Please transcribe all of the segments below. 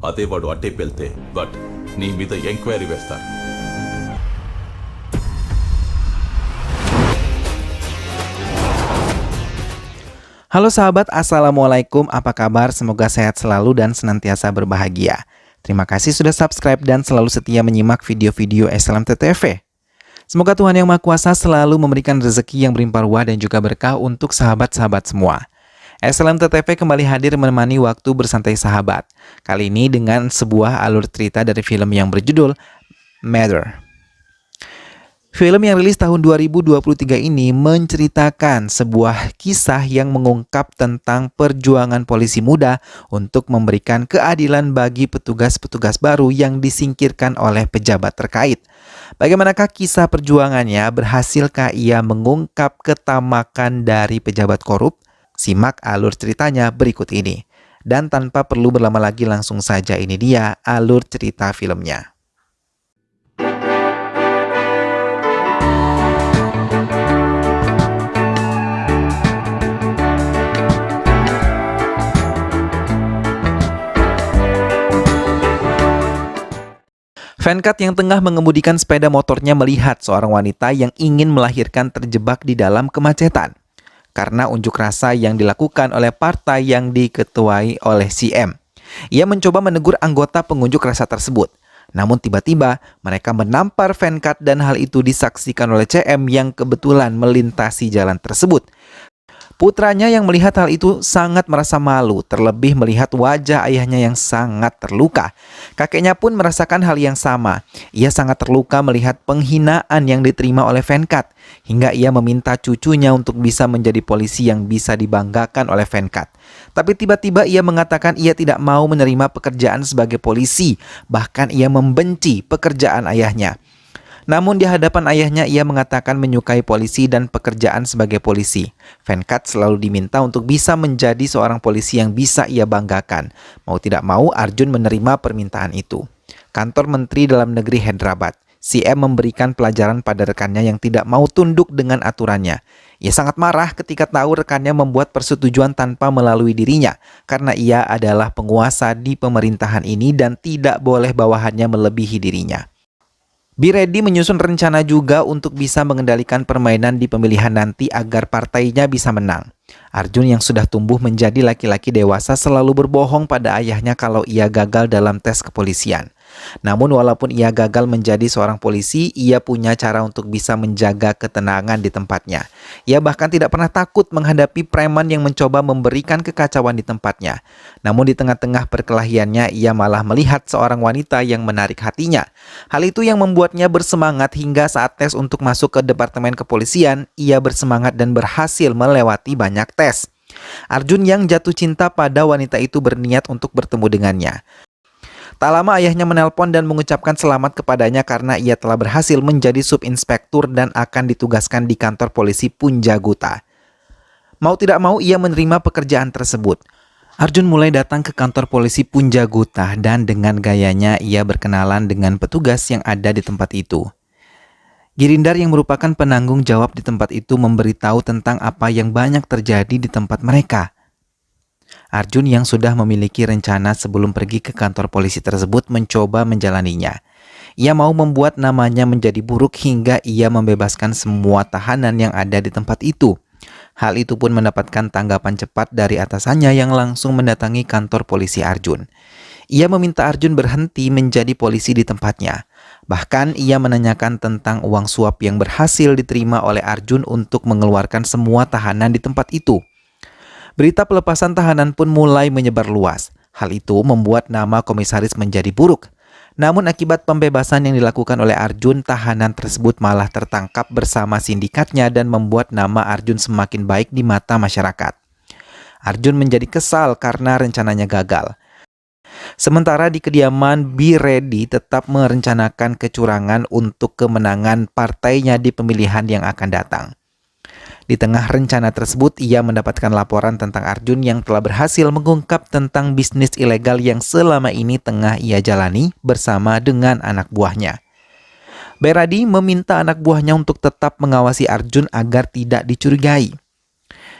అదే వాడు అట్టే వెళ్తే బట్ నీ మీద ఎంక్వైరీ వేస్తారు. Halo sahabat, Assalamualaikum. Apa kabar? Semoga sehat selalu dan senantiasa berbahagia. Terima kasih sudah subscribe dan selalu setia menyimak video-video SLMT-TV. Semoga Tuhan Yang Maha Kuasa selalu memberikan rezeki yang berlimpah ruah dan juga berkah untuk sahabat-sahabat semua. SLMT-TV kembali hadir menemani waktu bersantai sahabat. Kali ini dengan sebuah alur cerita dari film yang berjudul Matter. Film yang rilis tahun 2023 ini menceritakan sebuah kisah yang mengungkap tentang perjuangan polisi muda untuk memberikan keadilan bagi petugas-petugas baru yang disingkirkan oleh pejabat terkait. Bagaimanakah kisah perjuangannya? Berhasilkah ia mengungkap ketamakan dari pejabat korup? Simak alur ceritanya berikut ini. Dan tanpa perlu berlama lagi, langsung saja ini dia alur cerita filmnya. Venkat yang tengah mengemudikan sepeda motornya melihat seorang wanita yang ingin melahirkan terjebak di dalam kemacetan karena unjuk rasa yang dilakukan oleh partai yang diketuai oleh CM. Ia mencoba menegur anggota pengunjuk rasa tersebut. Namun tiba-tiba mereka menampar Venkat dan hal itu disaksikan oleh CM yang kebetulan melintasi jalan tersebut. Putranya yang melihat hal itu sangat merasa malu, terlebih melihat wajah ayahnya yang sangat terluka. Kakeknya pun merasakan hal yang sama. Ia sangat terluka melihat penghinaan yang diterima oleh Venkat, hingga ia meminta cucunya untuk bisa menjadi polisi yang bisa dibanggakan oleh Venkat. Tapi tiba-tiba ia mengatakan ia tidak mau menerima pekerjaan sebagai polisi, bahkan ia membenci pekerjaan ayahnya. Namun di hadapan ayahnya ia mengatakan menyukai polisi dan pekerjaan sebagai polisi. Venkat selalu diminta untuk bisa menjadi seorang polisi yang bisa ia banggakan. Mau tidak mau Arjun menerima permintaan itu. Kantor Menteri Dalam Negeri Hyderabad. CM memberikan pelajaran pada rekannya yang tidak mau tunduk dengan aturannya. Ia sangat marah ketika tahu rekannya membuat persetujuan tanpa melalui dirinya, karena ia adalah penguasa di pemerintahan ini dan tidak boleh bawahannya melebihi dirinya. Be Ready menyusun rencana juga untuk bisa mengendalikan permainan di pemilihan nanti agar partainya bisa menang. Arjun yang sudah tumbuh menjadi laki-laki dewasa selalu berbohong pada ayahnya kalau ia gagal dalam tes kepolisian. Namun walaupun ia gagal menjadi seorang polisi, ia punya cara untuk bisa menjaga ketenangan di tempatnya. Ia bahkan tidak pernah takut menghadapi preman yang mencoba memberikan kekacauan di tempatnya. Namun di tengah-tengah perkelahiannya, ia malah melihat seorang wanita yang menarik hatinya. Hal itu yang membuatnya bersemangat hingga saat tes untuk masuk ke departemen kepolisian, ia bersemangat dan berhasil melewati banyak tes. Arjun yang jatuh cinta pada wanita itu berniat untuk bertemu dengannya. Tak lama ayahnya menelpon dan mengucapkan selamat kepadanya karena ia telah berhasil menjadi subinspektur dan akan ditugaskan di kantor polisi Punjaguta. Mau tidak mau ia menerima pekerjaan tersebut. Arjun mulai datang ke kantor polisi Punjaguta dan dengan gayanya ia berkenalan dengan petugas yang ada di tempat itu. Girindar yang merupakan penanggung jawab di tempat itu memberitahu tentang apa yang banyak terjadi di tempat mereka. Arjun yang sudah memiliki rencana sebelum pergi ke kantor polisi tersebut mencoba menjalaninya. Ia mau membuat namanya menjadi buruk hingga ia membebaskan semua tahanan yang ada di tempat itu. Hal itu pun mendapatkan tanggapan cepat dari atasannya yang langsung mendatangi kantor polisi Arjun. Ia meminta Arjun berhenti menjadi polisi di tempatnya. Bahkan ia menanyakan tentang uang suap yang berhasil diterima oleh Arjun untuk mengeluarkan semua tahanan di tempat itu. Berita pelepasan tahanan pun mulai menyebar luas. Hal itu membuat nama komisaris menjadi buruk. Namun akibat pembebasan yang dilakukan oleh Arjun, tahanan tersebut malah tertangkap bersama sindikatnya dan membuat nama Arjun semakin baik di mata masyarakat. Arjun menjadi kesal karena rencananya gagal. Sementara di kediaman, Be Ready tetap merencanakan kecurangan untuk kemenangan partainya di pemilihan yang akan datang. Di tengah rencana tersebut, ia mendapatkan laporan tentang Arjun yang telah berhasil mengungkap tentang bisnis ilegal yang selama ini tengah ia jalani bersama dengan anak buahnya. Be Ready meminta anak buahnya untuk tetap mengawasi Arjun agar tidak dicurigai.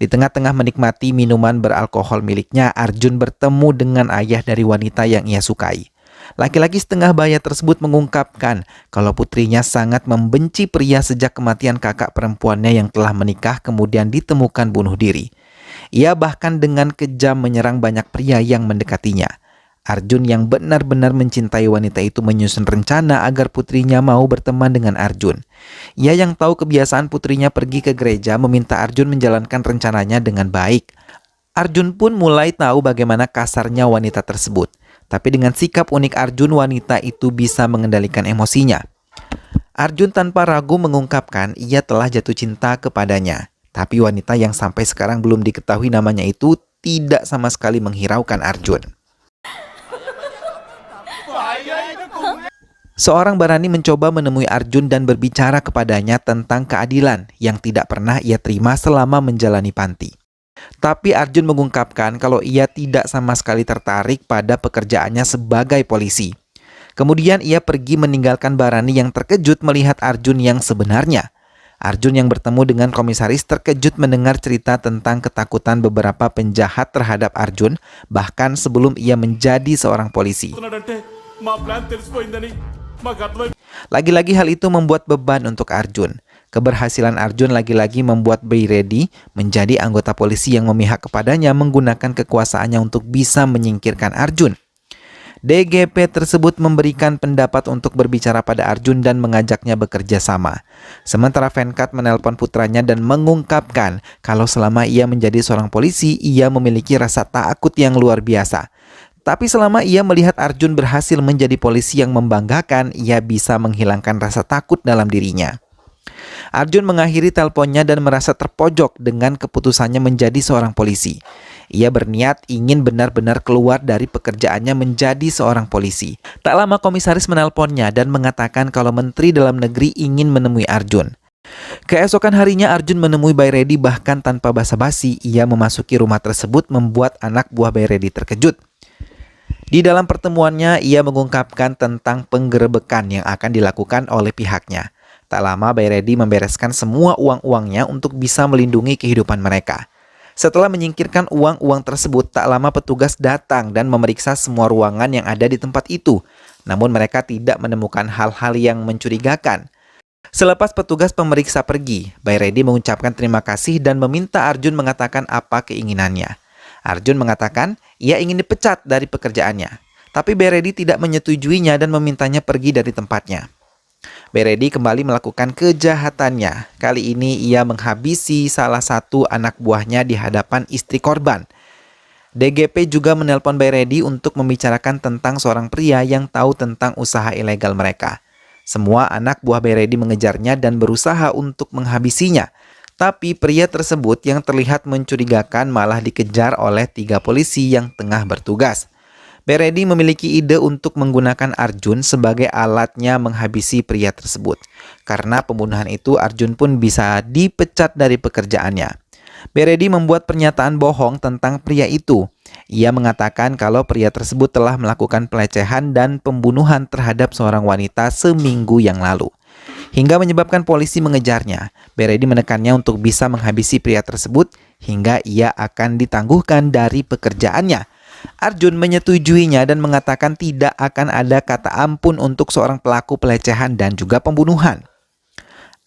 Di tengah-tengah menikmati minuman beralkohol miliknya, Arjun bertemu dengan ayah dari wanita yang ia sukai. Laki-laki setengah baya tersebut mengungkapkan kalau putrinya sangat membenci pria sejak kematian kakak perempuannya yang telah menikah kemudian ditemukan bunuh diri. Ia bahkan dengan kejam menyerang banyak pria yang mendekatinya. Arjun yang benar-benar mencintai wanita itu menyusun rencana agar putrinya mau berteman dengan Arjun. Ia yang tahu kebiasaan putrinya pergi ke gereja meminta Arjun menjalankan rencananya dengan baik. Arjun pun mulai tahu bagaimana kasarnya wanita tersebut. Tapi dengan sikap unik Arjun, wanita itu bisa mengendalikan emosinya. Arjun tanpa ragu mengungkapkan ia telah jatuh cinta kepadanya. Tapi wanita yang sampai sekarang belum diketahui namanya itu tidak sama sekali menghiraukan Arjun. Seorang Barani mencoba menemui Arjun dan berbicara kepadanya tentang keadilan yang tidak pernah ia terima selama menjalani panti. Tapi Arjun mengungkapkan kalau ia tidak sama sekali tertarik pada pekerjaannya sebagai polisi. Kemudian ia pergi meninggalkan Barani yang terkejut melihat Arjun yang sebenarnya. Arjun yang bertemu dengan komisaris terkejut mendengar cerita tentang ketakutan beberapa penjahat terhadap Arjun, bahkan sebelum ia menjadi seorang polisi. Lagi-lagi hal itu membuat beban untuk Arjun. Keberhasilan Arjun lagi-lagi membuat Bayredi menjadi anggota polisi yang memihak kepadanya menggunakan kekuasaannya untuk bisa menyingkirkan Arjun. DGP tersebut memberikan pendapat untuk berbicara pada Arjun dan mengajaknya bekerja sama. Sementara Venkat menelpon putranya dan mengungkapkan kalau selama ia menjadi seorang polisi, ia memiliki rasa takut yang luar biasa. Tapi selama ia melihat Arjun berhasil menjadi polisi yang membanggakan, ia bisa menghilangkan rasa takut dalam dirinya. Arjun mengakhiri teleponnya dan merasa terpojok dengan keputusannya menjadi seorang polisi. Ia berniat ingin benar-benar keluar dari pekerjaannya menjadi seorang polisi. Tak lama komisaris menelponnya dan mengatakan kalau Menteri Dalam Negeri ingin menemui Arjun. Keesokan harinya Arjun menemui Bayredi, bahkan tanpa basa-basi ia memasuki rumah tersebut membuat anak buah Bayredi terkejut. Di dalam pertemuannya ia mengungkapkan tentang penggerebekan yang akan dilakukan oleh pihaknya. Tak lama Bayredi membereskan semua uang-uangnya untuk bisa melindungi kehidupan mereka. Setelah menyingkirkan uang-uang tersebut, tak lama petugas datang dan memeriksa semua ruangan yang ada di tempat itu. Namun mereka tidak menemukan hal-hal yang mencurigakan. Selepas petugas pemeriksa pergi, Bayredi mengucapkan terima kasih dan meminta Arjun mengatakan apa keinginannya. Arjun mengatakan ia ingin dipecat dari pekerjaannya. Tapi Bayredi tidak menyetujuinya dan memintanya pergi dari tempatnya. Bayredi kembali melakukan kejahatannya. Kali ini ia menghabisi salah satu anak buahnya di hadapan istri korban. DGP juga menelpon Bayredi untuk membicarakan tentang seorang pria yang tahu tentang usaha ilegal mereka. Semua anak buah Bayredi mengejarnya dan berusaha untuk menghabisinya. Tapi pria tersebut yang terlihat mencurigakan malah dikejar oleh 3 polisi yang tengah bertugas. Bayredi memiliki ide untuk menggunakan Arjun sebagai alatnya menghabisi pria tersebut. Karena pembunuhan itu, Arjun pun bisa dipecat dari pekerjaannya. Bayredi membuat pernyataan bohong tentang pria itu. Ia mengatakan kalau pria tersebut telah melakukan pelecehan dan pembunuhan terhadap seorang wanita seminggu yang lalu. Hingga menyebabkan polisi mengejarnya. Bayredi menekannya untuk bisa menghabisi pria tersebut hingga ia akan ditangguhkan dari pekerjaannya. Arjun menyetujuinya dan mengatakan tidak akan ada kata ampun untuk seorang pelaku pelecehan dan juga pembunuhan.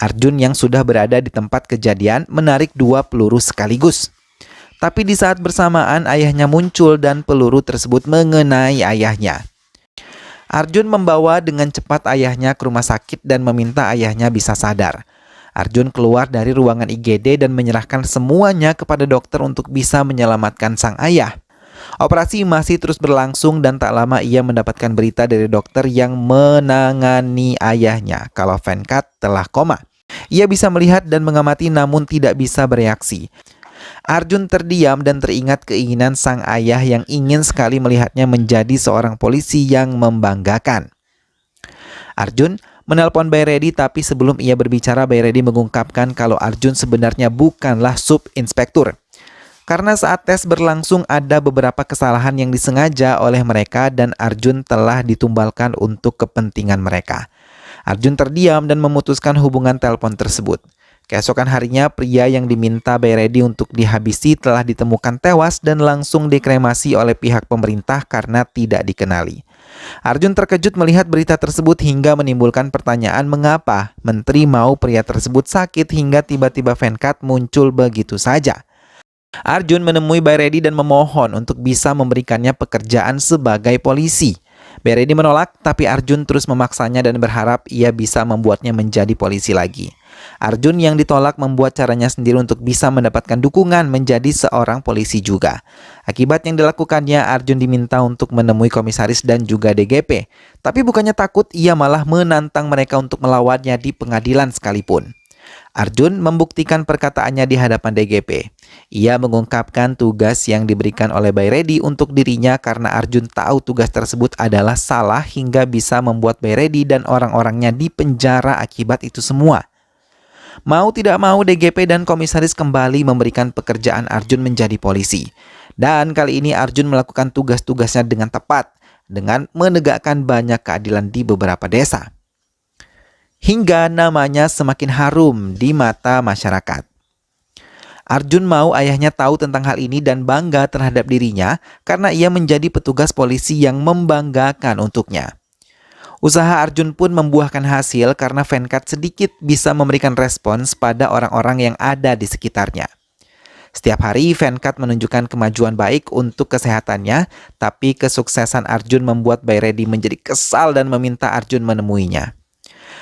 Arjun yang sudah berada di tempat kejadian menarik 2 peluru sekaligus. Tapi di saat bersamaan ayahnya muncul dan peluru tersebut mengenai ayahnya. Arjun membawa dengan cepat ayahnya ke rumah sakit dan meminta ayahnya bisa sadar. Arjun keluar dari ruangan IGD dan menyerahkan semuanya kepada dokter untuk bisa menyelamatkan sang ayah. Operasi masih terus berlangsung dan tak lama ia mendapatkan berita dari dokter yang menangani ayahnya kalau Venkat telah koma. Ia bisa melihat dan mengamati namun tidak bisa bereaksi. Arjun terdiam dan teringat keinginan sang ayah yang ingin sekali melihatnya menjadi seorang polisi yang membanggakan. Arjun menelpon Bayredi, tapi sebelum ia berbicara Bayredi mengungkapkan kalau Arjun sebenarnya bukanlah sub-inspektur. Karena saat tes berlangsung ada beberapa kesalahan yang disengaja oleh mereka dan Arjun telah ditumbalkan untuk kepentingan mereka. Arjun terdiam dan memutuskan hubungan telepon tersebut. Keesokan harinya, pria yang diminta Bayredi untuk dihabisi telah ditemukan tewas dan langsung dikremasi oleh pihak pemerintah karena tidak dikenali. Arjun terkejut melihat berita tersebut hingga menimbulkan pertanyaan mengapa menteri mau pria tersebut sakit hingga tiba-tiba Venkat muncul begitu saja. Arjun menemui Bayredi dan memohon untuk bisa memberikannya pekerjaan sebagai polisi. Bayredi menolak, tapi Arjun terus memaksanya dan berharap ia bisa membuatnya menjadi polisi lagi. Arjun yang ditolak membuat caranya sendiri untuk bisa mendapatkan dukungan menjadi seorang polisi juga. Akibat yang dilakukannya, Arjun diminta untuk menemui komisaris dan juga DGP. Tapi bukannya takut, ia malah menantang mereka untuk melawannya di pengadilan sekalipun. Arjun membuktikan perkataannya di hadapan DGP. Ia mengungkapkan tugas yang diberikan oleh Bayredi untuk dirinya karena Arjun tahu tugas tersebut adalah salah hingga bisa membuat Bayredi dan orang-orangnya dipenjara akibat itu semua. Mau tidak mau, DGP dan komisaris kembali memberikan pekerjaan Arjun menjadi polisi. Dan kali ini Arjun melakukan tugas-tugasnya dengan tepat, dengan menegakkan banyak keadilan di beberapa desa. Hingga namanya semakin harum di mata masyarakat. Arjun mau ayahnya tahu tentang hal ini dan bangga terhadap dirinya karena ia menjadi petugas polisi yang membanggakan untuknya. Usaha Arjun pun membuahkan hasil karena Venkat sedikit bisa memberikan respons pada orang-orang yang ada di sekitarnya. Setiap hari Venkat menunjukkan kemajuan baik untuk kesehatannya, tapi kesuksesan Arjun membuat Bayredi menjadi kesal dan meminta Arjun menemuinya.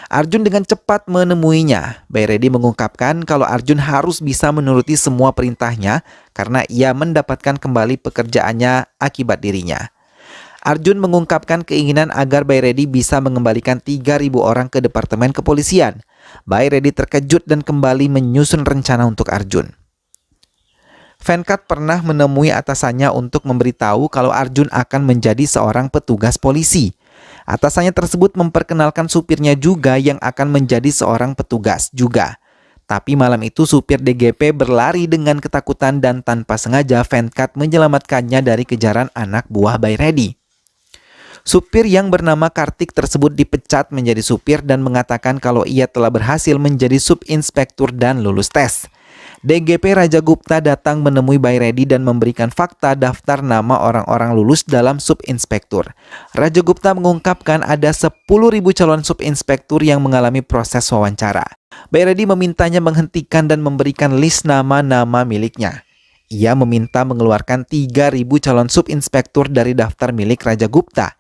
Arjun dengan cepat menemuinya. Bayredi mengungkapkan kalau Arjun harus bisa menuruti semua perintahnya karena ia mendapatkan kembali pekerjaannya akibat dirinya. Arjun mengungkapkan keinginan agar Bayredi bisa mengembalikan 3.000 orang ke Departemen Kepolisian. Bayredi terkejut dan kembali menyusun rencana untuk Arjun. Venkat pernah menemui atasannya untuk memberitahu kalau Arjun akan menjadi seorang petugas polisi. Atasannya tersebut memperkenalkan supirnya juga yang akan menjadi seorang petugas juga. Tapi malam itu supir DGP berlari dengan ketakutan dan tanpa sengaja Venkat menyelamatkannya dari kejaran anak buah Bayredi. Supir yang bernama Kartik tersebut dipecat menjadi supir dan mengatakan kalau ia telah berhasil menjadi subinspektur dan lulus tes. DGP Raja Gupta datang menemui Bayredi dan memberikan fakta daftar nama orang-orang lulus dalam subinspektur. Raja Gupta mengungkapkan ada 10.000 calon subinspektur yang mengalami proses wawancara. Bayredi memintanya menghentikan dan memberikan list nama-nama miliknya. Ia meminta mengeluarkan 3.000 calon subinspektur dari daftar milik Raja Gupta.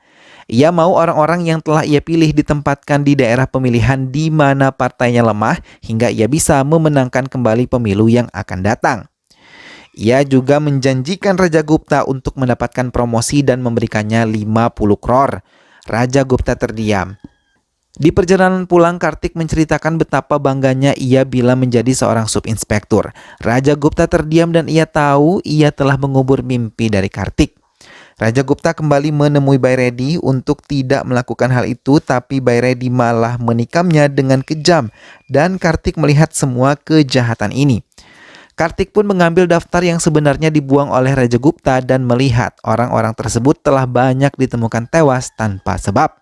Ia mau orang-orang yang telah ia pilih ditempatkan di daerah pemilihan di mana partainya lemah hingga ia bisa memenangkan kembali pemilu yang akan datang. Ia juga menjanjikan Raja Gupta untuk mendapatkan promosi dan memberikannya 50 crore. Raja Gupta terdiam. Di perjalanan pulang, Kartik menceritakan betapa bangganya ia bila menjadi seorang subinspektur. Raja Gupta terdiam dan ia tahu ia telah mengubur mimpi dari Kartik. Raja Gupta kembali menemui Bayredi untuk tidak melakukan hal itu, tapi Bayredi malah menikamnya dengan kejam dan Kartik melihat semua kejahatan ini. Kartik pun mengambil daftar yang sebenarnya dibuang oleh Raja Gupta dan melihat orang-orang tersebut telah banyak ditemukan tewas tanpa sebab.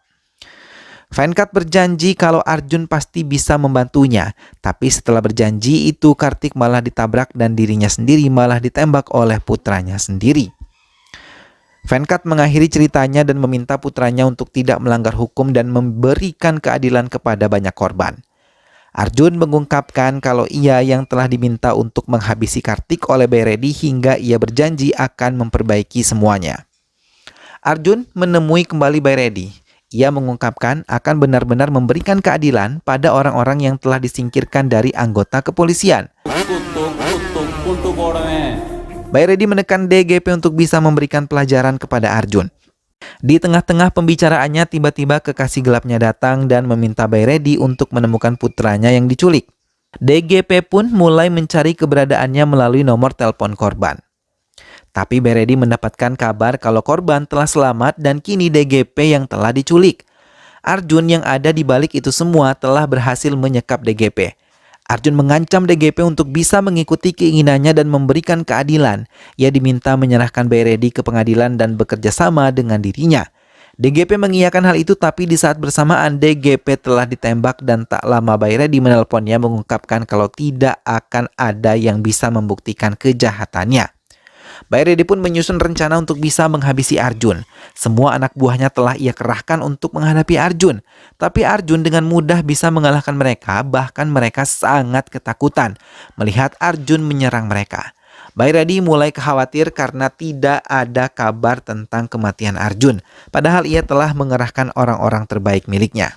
Venkat berjanji kalau Arjun pasti bisa membantunya, tapi setelah berjanji itu Kartik malah ditabrak dan dirinya sendiri malah ditembak oleh putranya sendiri. Venkat mengakhiri ceritanya dan meminta putranya untuk tidak melanggar hukum dan memberikan keadilan kepada banyak korban. Arjun mengungkapkan kalau ia yang telah diminta untuk menghabisi Kartik oleh Bayredi hingga ia berjanji akan memperbaiki semuanya. Arjun menemui kembali Bayredi. Ia mengungkapkan akan benar-benar memberikan keadilan pada orang-orang yang telah disingkirkan dari anggota kepolisian. Bayredi menekan DGP untuk bisa memberikan pelajaran kepada Arjun. Di tengah-tengah pembicaraannya, tiba-tiba kekasih gelapnya datang dan meminta Bayredi untuk menemukan putranya yang diculik. DGP pun mulai mencari keberadaannya melalui nomor telepon korban. Tapi Bayredi mendapatkan kabar kalau korban telah selamat dan kini DGP yang telah diculik. Arjun yang ada di balik itu semua telah berhasil menyekap DGP. Arjun mengancam DGP untuk bisa mengikuti keinginannya dan memberikan keadilan. Ia diminta menyerahkan Bayredi ke pengadilan dan bekerja sama dengan dirinya. DGP mengiyakan hal itu, tapi di saat bersamaan DGP telah ditembak dan tak lama Bayredi menelponnya mengungkapkan kalau tidak akan ada yang bisa membuktikan kejahatannya. Bayredi pun menyusun rencana untuk bisa menghabisi Arjun. Semua anak buahnya telah ia kerahkan untuk menghadapi Arjun. Tapi Arjun dengan mudah bisa mengalahkan mereka, bahkan mereka sangat ketakutan melihat Arjun menyerang mereka. Bayredi mulai khawatir karena tidak ada kabar tentang kematian Arjun, padahal ia telah mengerahkan orang-orang terbaik miliknya.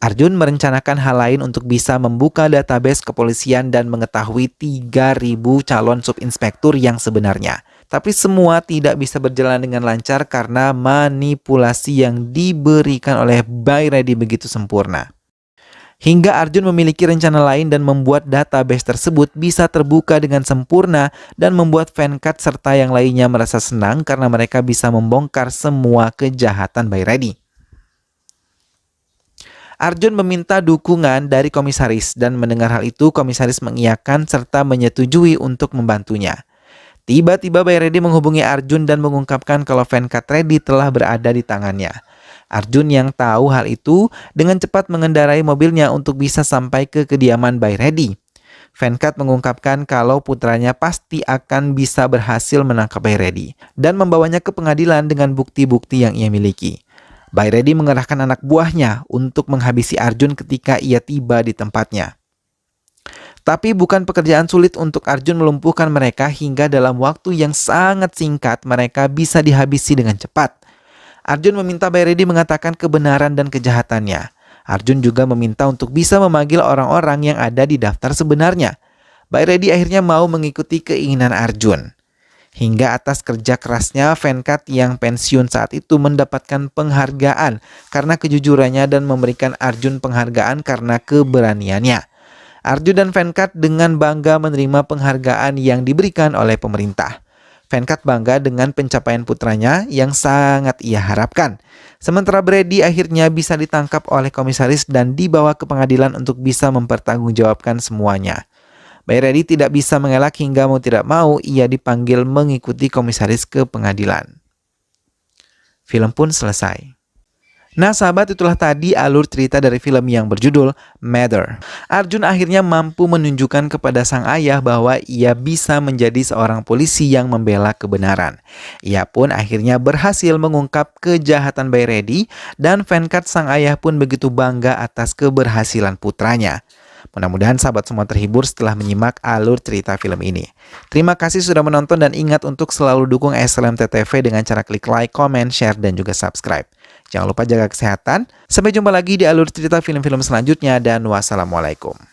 Arjun merencanakan hal lain untuk bisa membuka database kepolisian dan mengetahui 3.000 calon subinspektur yang sebenarnya. Tapi semua tidak bisa berjalan dengan lancar karena manipulasi yang diberikan oleh Bayredi begitu sempurna. Hingga Arjun memiliki rencana lain dan membuat database tersebut bisa terbuka dengan sempurna dan membuat Venkat serta yang lainnya merasa senang karena mereka bisa membongkar semua kejahatan Bayredi. Arjun meminta dukungan dari komisaris dan mendengar hal itu komisaris mengiyakan serta menyetujui untuk membantunya. Tiba-tiba Bayredi menghubungi Arjun dan mengungkapkan kalau Venkat Reddy telah berada di tangannya. Arjun yang tahu hal itu dengan cepat mengendarai mobilnya untuk bisa sampai ke kediaman Bayredi. Venkat mengungkapkan kalau putranya pasti akan bisa berhasil menangkap Bayredi dan membawanya ke pengadilan dengan bukti-bukti yang ia miliki. Bayredi mengerahkan anak buahnya untuk menghabisi Arjun ketika ia tiba di tempatnya. Tapi bukan pekerjaan sulit untuk Arjun melumpuhkan mereka hingga dalam waktu yang sangat singkat mereka bisa dihabisi dengan cepat. Arjun meminta Bayredi mengatakan kebenaran dan kejahatannya. Arjun juga meminta untuk bisa memanggil orang-orang yang ada di daftar sebenarnya. Bayredi akhirnya mau mengikuti keinginan Arjun. Hingga atas kerja kerasnya, Venkat yang pensiun saat itu mendapatkan penghargaan karena kejujurannya dan memberikan Arjun penghargaan karena keberaniannya. Arjun dan Venkat dengan bangga menerima penghargaan yang diberikan oleh pemerintah. Venkat bangga dengan pencapaian putranya yang sangat ia harapkan. Sementara Bayredi akhirnya bisa ditangkap oleh komisaris dan dibawa ke pengadilan untuk bisa mempertanggungjawabkan semuanya. Bayredi tidak bisa mengelak hingga mau tidak mau ia dipanggil mengikuti komisaris ke pengadilan. Film pun selesai. Nah sahabat, itulah tadi alur cerita dari film yang berjudul Mother. Arjun akhirnya mampu menunjukkan kepada sang ayah bahwa ia bisa menjadi seorang polisi yang membela kebenaran. Ia pun akhirnya berhasil mengungkap kejahatan Bayredi dan Venkat sang ayah pun begitu bangga atas keberhasilan putranya. Mudah-mudahan sahabat semua terhibur setelah menyimak alur cerita film ini. Terima kasih sudah menonton dan ingat untuk selalu dukung SLMT TV dengan cara klik like, comment, share, dan juga subscribe. Jangan lupa jaga kesehatan. Sampai jumpa lagi di alur cerita film-film selanjutnya dan wassalamualaikum.